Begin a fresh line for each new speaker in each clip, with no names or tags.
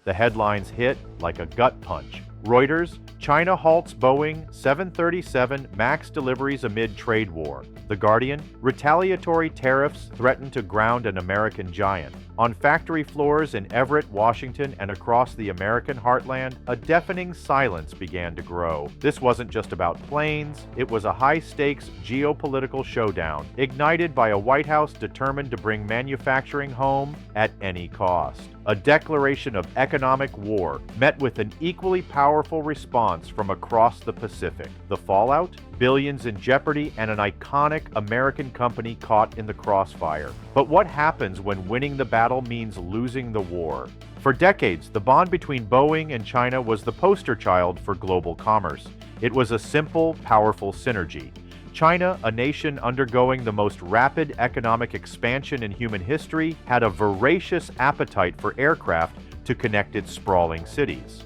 The headlines hit like a gut punch. Reuters, China halts Boeing 737 MAX deliveries amid trade war. The Guardian, retaliatory tariffs threaten to ground an American giant. On factory floors in Everett, Washington, and across the American heartland, a deafening silence began to grow. This wasn't just about planes, it was a high-stakes geopolitical showdown, ignited by a White House determined to bring manufacturing home at any cost. A declaration of economic war met with an equally powerful response from across the Pacific. The fallout? Billions in jeopardy and an iconic American company caught in the crossfire. But what happens when winning the battle means losing the war? For decades, the bond between Boeing and China was the poster child for global commerce. It was a simple, powerful synergy. China, a nation undergoing the most rapid economic expansion in human history, had a voracious appetite for aircraft to connect its sprawling cities.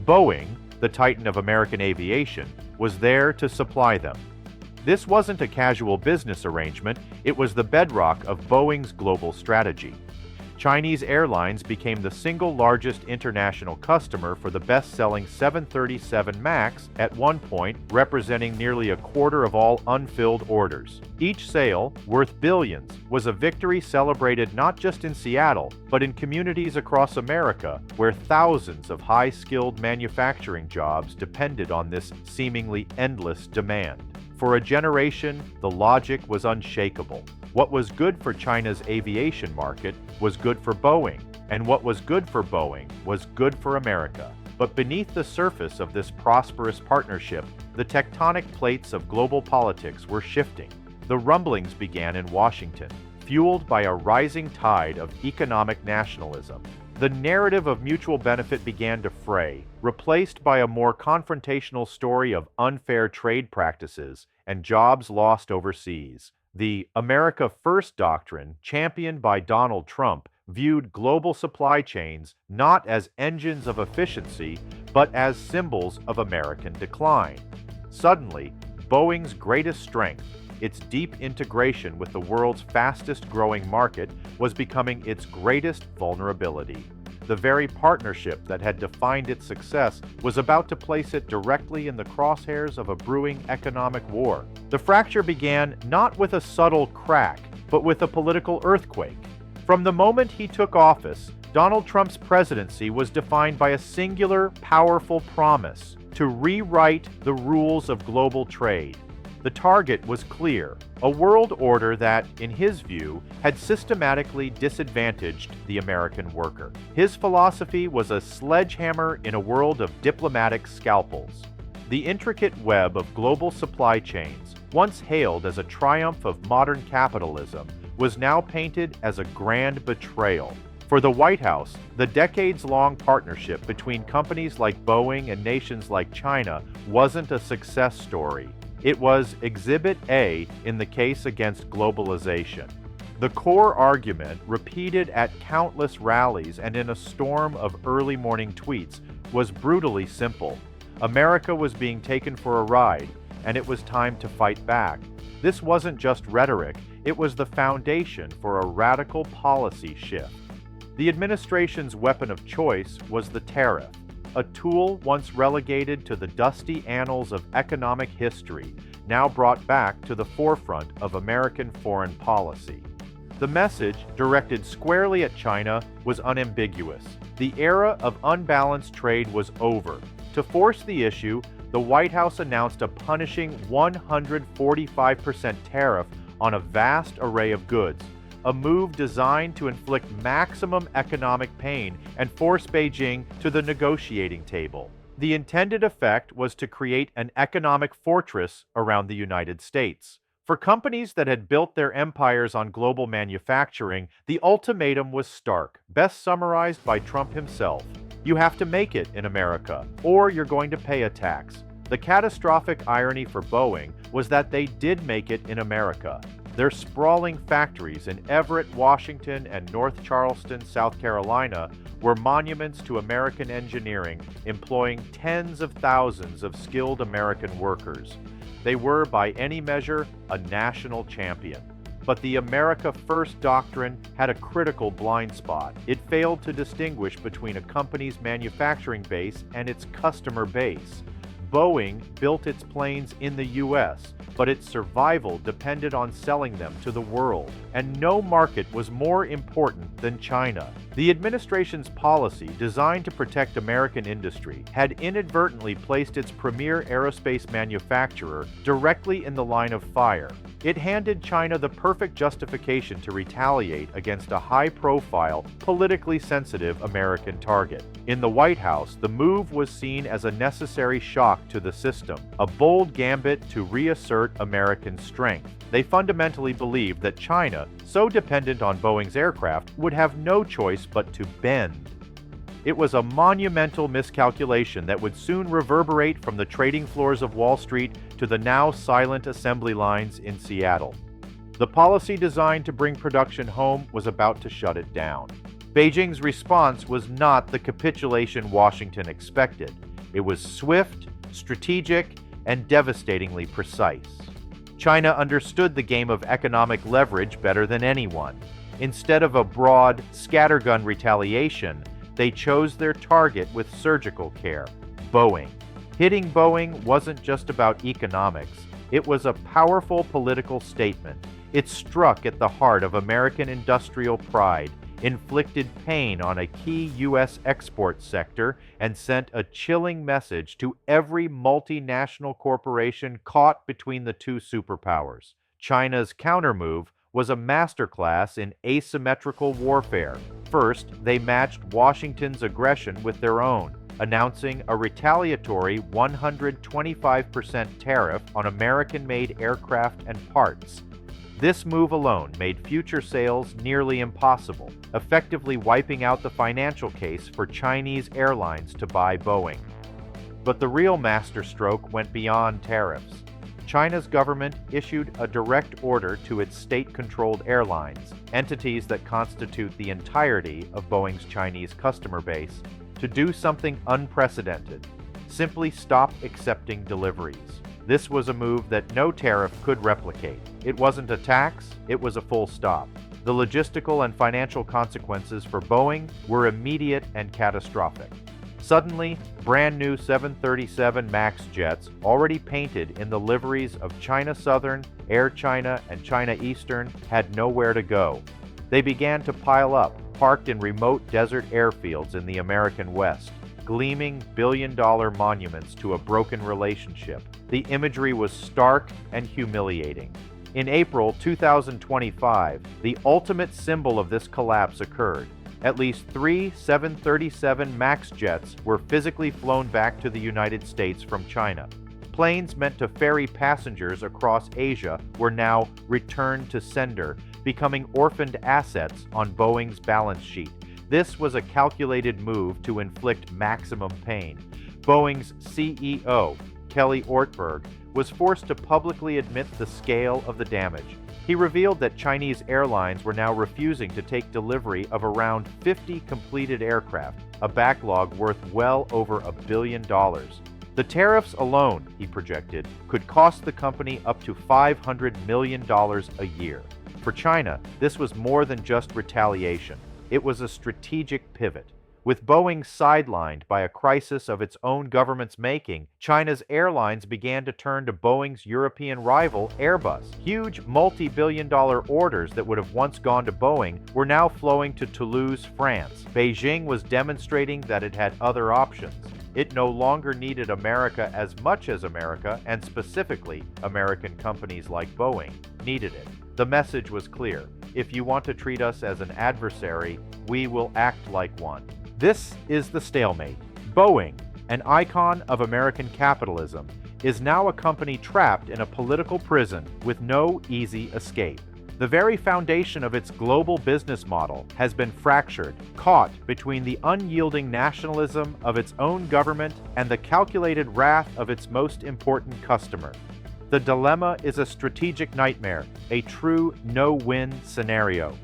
Boeing, the titan of American aviation, was there to supply them. This wasn't a casual business arrangement, it was the bedrock of Boeing's global strategy. Chinese Airlines became the single largest international customer for the best-selling 737 MAX, at one point representing nearly a quarter of all unfilled orders. Each sale, worth billions, was a victory celebrated not just in Seattle, but in communities across America, where thousands of high-skilled manufacturing jobs depended on this seemingly endless demand. For a generation, the logic was unshakable. What was good for China's aviation market was good for Boeing, and what was good for Boeing was good for America. But beneath the surface of this prosperous partnership, the tectonic plates of global politics were shifting. The rumblings began in Washington, fueled by a rising tide of economic nationalism. The narrative of mutual benefit began to fray, replaced by a more confrontational story of unfair trade practices and jobs lost overseas. The America First doctrine, championed by Donald Trump, viewed global supply chains not as engines of efficiency, but as symbols of American decline. Suddenly, Boeing's greatest strength, its deep integration with the world's fastest-growing market, was becoming its greatest vulnerability. The very partnership that had defined its success was about to place it directly in the crosshairs of a brewing economic war. The fracture began not with a subtle crack, but with a political earthquake. From the moment he took office, Donald Trump's presidency was defined by a singular, powerful promise: to rewrite the rules of global trade. The target was clear: a world order that, in his view, had systematically disadvantaged the American worker. His philosophy was a sledgehammer in a world of diplomatic scalpels. The intricate web of global supply chains, once hailed as a triumph of modern capitalism, was now painted as a grand betrayal. For the White House, the decades-long partnership between companies like Boeing and nations like China wasn't a success story. It was Exhibit A in the case against globalization. The core argument, repeated at countless rallies and in a storm of early morning tweets, was brutally simple. America was being taken for a ride, and it was time to fight back. This wasn't just rhetoric, it was the foundation for a radical policy shift. The administration's weapon of choice was the tariff, a tool once relegated to the dusty annals of economic history, now brought back to the forefront of American foreign policy. The message, directed squarely at China, was unambiguous. The era of unbalanced trade was over. To force the issue, the White House announced a punishing 145% tariff on a vast array of goods, a move designed to inflict maximum economic pain and force Beijing to the negotiating table. The intended effect was to create an economic fortress around the United States. For companies that had built their empires on global manufacturing, the ultimatum was stark, best summarized by Trump himself. You have to make it in America, or you're going to pay a tax. The catastrophic irony for Boeing was that they did make it in America. Their sprawling factories in Everett, Washington, and North Charleston, South Carolina, were monuments to American engineering, employing tens of thousands of skilled American workers. They were, by any measure, a national champion. But the America First doctrine had a critical blind spot. It failed to distinguish between a company's manufacturing base and its customer base. Boeing built its planes in the U.S., but its survival depended on selling them to the world, and no market was more important than China. The administration's policy, designed to protect American industry, had inadvertently placed its premier aerospace manufacturer directly in the line of fire. It handed China the perfect justification to retaliate against a high-profile, politically sensitive American target. In the White House, the move was seen as a necessary shock to the system, a bold gambit to reassert American strength. They fundamentally believed that China, so dependent on Boeing's aircraft, would have no choice but to bend. It was a monumental miscalculation that would soon reverberate from the trading floors of Wall Street to the now silent assembly lines in Seattle. The policy designed to bring production home was about to shut it down. Beijing's response was not the capitulation Washington expected. It was swift, strategic, and devastatingly precise. China understood the game of economic leverage better than anyone. Instead of a broad, scattergun retaliation, they chose their target with surgical care: Boeing. Hitting Boeing wasn't just about economics. It was a powerful political statement. It struck at the heart of American industrial pride, inflicted pain on a key U.S. export sector, and sent a chilling message to every multinational corporation caught between the two superpowers. China's countermove was a masterclass in asymmetrical warfare. First, they matched Washington's aggression with their own, announcing a retaliatory 125% tariff on American-made aircraft and parts. This move alone made future sales nearly impossible, effectively wiping out the financial case for Chinese airlines to buy Boeing. But the real masterstroke went beyond tariffs. China's government issued a direct order to its state-controlled airlines, entities that constitute the entirety of Boeing's Chinese customer base, to do something unprecedented: simply stop accepting deliveries. This was a move that no tariff could replicate. It wasn't a tax, it was a full stop. The logistical and financial consequences for Boeing were immediate and catastrophic. Suddenly, brand new 737 MAX jets, already painted in the liveries of China Southern, Air China, and China Eastern, had nowhere to go. They began to pile up, parked in remote desert airfields in the American West, gleaming billion-dollar monuments to a broken relationship. The imagery was stark and humiliating. In April 2025, the ultimate symbol of this collapse occurred. At least 3 737 MAX jets were physically flown back to the United States from China. Planes meant to ferry passengers across Asia were now returned to sender, becoming orphaned assets on Boeing's balance sheet. This was a calculated move to inflict maximum pain. Boeing's CEO, Kelly Ortberg, was forced to publicly admit the scale of the damage. He revealed that Chinese airlines were now refusing to take delivery of around 50 completed aircraft, a backlog worth well over $1 billion. The tariffs alone, he projected, could cost the company up to $500 million a year. For China, this was more than just retaliation. It was a strategic pivot. With Boeing sidelined by a crisis of its own government's making, China's airlines began to turn to Boeing's European rival, Airbus. Huge multi-billion-dollar orders that would have once gone to Boeing were now flowing to Toulouse, France. Beijing was demonstrating that it had other options. It no longer needed America as much as America, and specifically American companies like Boeing, needed it. The message was clear: if you want to treat us as an adversary, we will act like one. This is the stalemate. Boeing, an icon of American capitalism, is now a company trapped in a political prison with no easy escape. The very foundation of its global business model has been fractured, caught between the unyielding nationalism of its own government and the calculated wrath of its most important customer. The dilemma is a strategic nightmare, a true no-win scenario.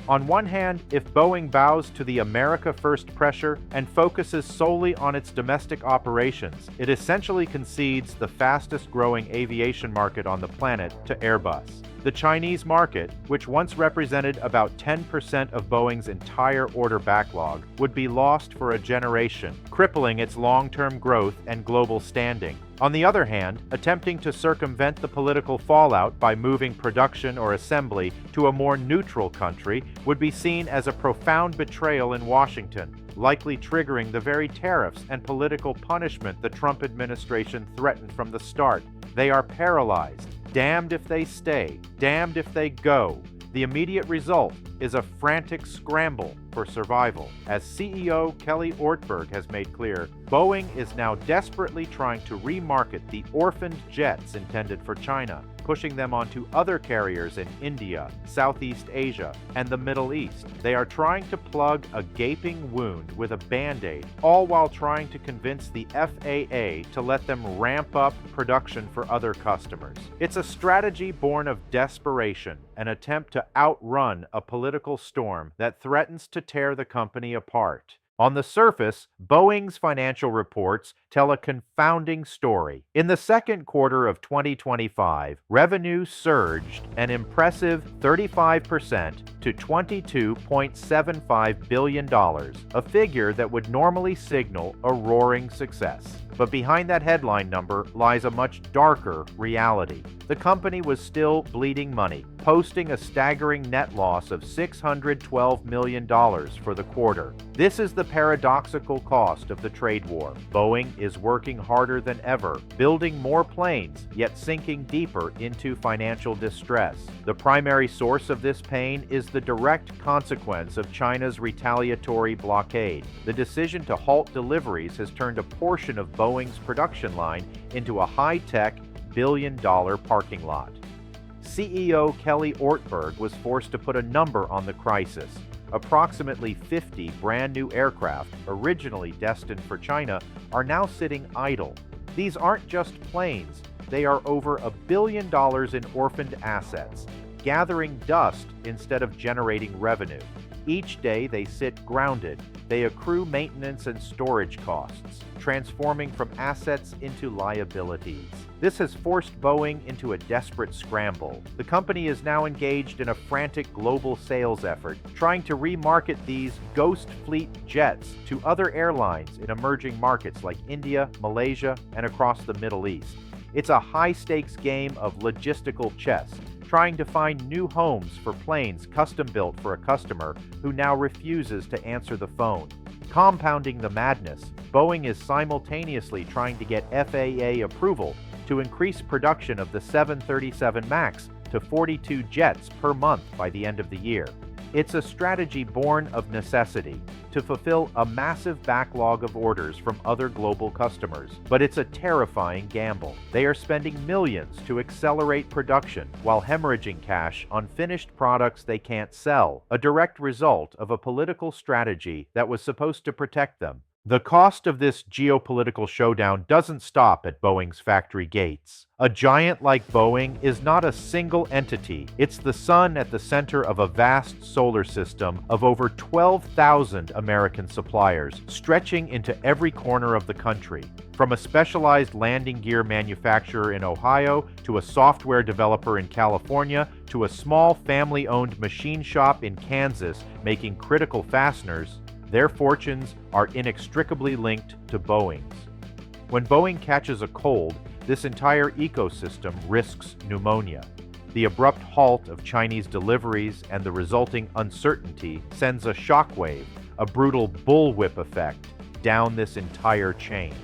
On one hand, if Boeing bows to the America First pressure and focuses solely on its domestic operations, it essentially concedes the fastest-growing aviation market on the planet to Airbus. The Chinese market, which once represented about 10% of Boeing's entire order backlog, would be lost for a generation, crippling its long-term growth and global standing. On the other hand, attempting to circumvent the political fallout by moving production or assembly to a more neutral country would be seen as a profound betrayal in Washington, likely triggering the very tariffs and political punishment the Trump administration threatened from the start. They are paralyzed. Damned if they stay, damned if they go. The immediate result is a frantic scramble for survival. As CEO Kelly Ortberg has made clear, Boeing is now desperately trying to remarket the orphaned jets intended for China, pushing them onto other carriers in India, Southeast Asia, and the Middle East. They are trying to plug a gaping wound with a Band-Aid, all while trying to convince the FAA to let them ramp up production for other customers. It's a strategy born of desperation, an attempt to outrun a political storm that threatens to tear the company apart. On the surface, Boeing's financial reports tell a confounding story. In the second quarter of 2025, revenue surged an impressive 35% to $22.75 billion, a figure that would normally signal a roaring success. But behind that headline number lies a much darker reality. The company was still bleeding money, posting a staggering net loss of $612 million for the quarter. This is the paradoxical cost of the trade war. Boeing is working harder than ever, building more planes, yet sinking deeper into financial distress. The primary source of this pain is the direct consequence of China's retaliatory blockade. The decision to halt deliveries has turned a portion of Boeing's production line into a high-tech, billion-dollar parking lot. CEO Kelly Ortberg was forced to put a number on the crisis. Approximately 50 brand-new aircraft, originally destined for China, are now sitting idle. These aren't just planes. They are over $1 billion in orphaned assets, gathering dust instead of generating revenue. Each day they sit grounded. They accrue maintenance and storage costs, transforming from assets into liabilities. This has forced Boeing into a desperate scramble. The company is now engaged in a frantic global sales effort, trying to remarket these ghost fleet jets to other airlines in emerging markets like India, Malaysia, and across the Middle East. It's a high-stakes game of logistical chess, trying to find new homes for planes custom-built for a customer who now refuses to answer the phone. Compounding the madness, Boeing is simultaneously trying to get FAA approval to increase production of the 737 MAX to 42 jets per month by the end of the year. It's a strategy born of necessity to fulfill a massive backlog of orders from other global customers, but it's a terrifying gamble. They are spending millions to accelerate production while hemorrhaging cash on finished products they can't sell, a direct result of a political strategy that was supposed to protect them. The cost of this geopolitical showdown doesn't stop at Boeing's factory gates. A giant like Boeing is not a single entity. It's the sun at the center of a vast solar system of over 12,000 American suppliers, stretching into every corner of the country. From a specialized landing gear manufacturer in Ohio, to a software developer in California, to a small family-owned machine shop in Kansas making critical fasteners, their fortunes are inextricably linked to Boeing's. When Boeing catches a cold, this entire ecosystem risks pneumonia. The abrupt halt of Chinese deliveries and the resulting uncertainty sends a shockwave, a brutal bullwhip effect, down this entire chain.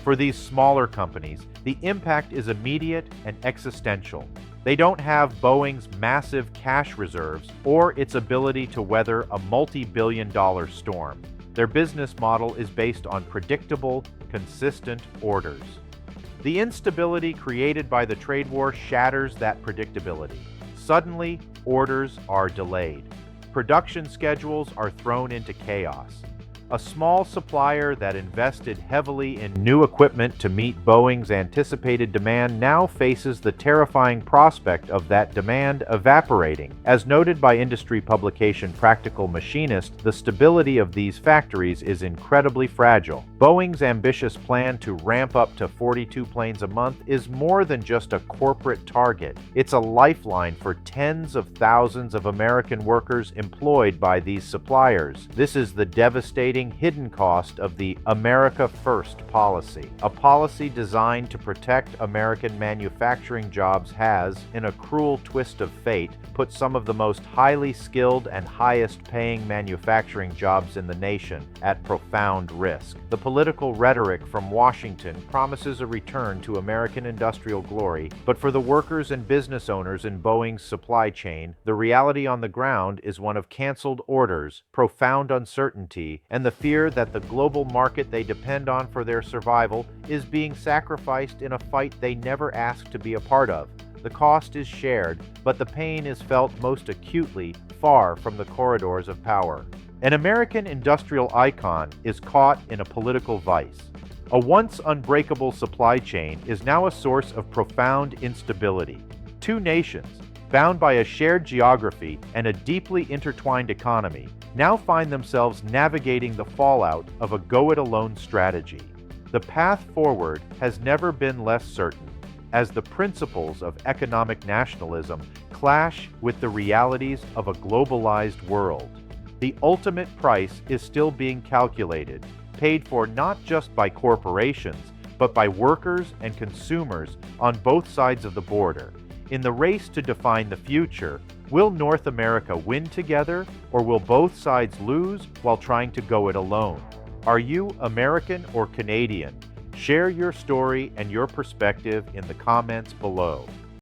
For these smaller companies, the impact is immediate and existential. They don't have Boeing's massive cash reserves or its ability to weather a multi-billion-dollar storm. Their business model is based on predictable, consistent orders. The instability created by the trade war shatters that predictability. Suddenly, orders are delayed. Production schedules are thrown into chaos. A small supplier that invested heavily in new equipment to meet Boeing's anticipated demand now faces the terrifying prospect of that demand evaporating. As noted by industry publication Practical Machinist, the stability of these factories is incredibly fragile. Boeing's ambitious plan to ramp up to 42 planes a month is more than just a corporate target. It's a lifeline for tens of thousands of American workers employed by these suppliers. This is the devastating hidden cost of the America First policy. A policy designed to protect American manufacturing jobs has, in a cruel twist of fate, put some of the most highly skilled and highest-paying manufacturing jobs in the nation at profound risk. The political rhetoric from Washington promises a return to American industrial glory, but for the workers and business owners in Boeing's supply chain, the reality on the ground is one of canceled orders, profound uncertainty, and the fear that the global market they depend on for their survival is being sacrificed in a fight they never asked to be a part of. The cost is shared, but the pain is felt most acutely far from the corridors of power. An American industrial icon is caught in a political vice. A once unbreakable supply chain is now a source of profound instability. Two nations, bound by a shared geography and a deeply intertwined economy, now find themselves navigating the fallout of a go-it-alone strategy. The path forward has never been less certain, as the principles of economic nationalism clash with the realities of a globalized world. The ultimate price is still being calculated, paid for not just by corporations, but by workers and consumers on both sides of the border. In the race to define the future, will North America win together, or will both sides lose while trying to go it alone? Are you American or Canadian? Share your story and your perspective in the comments below.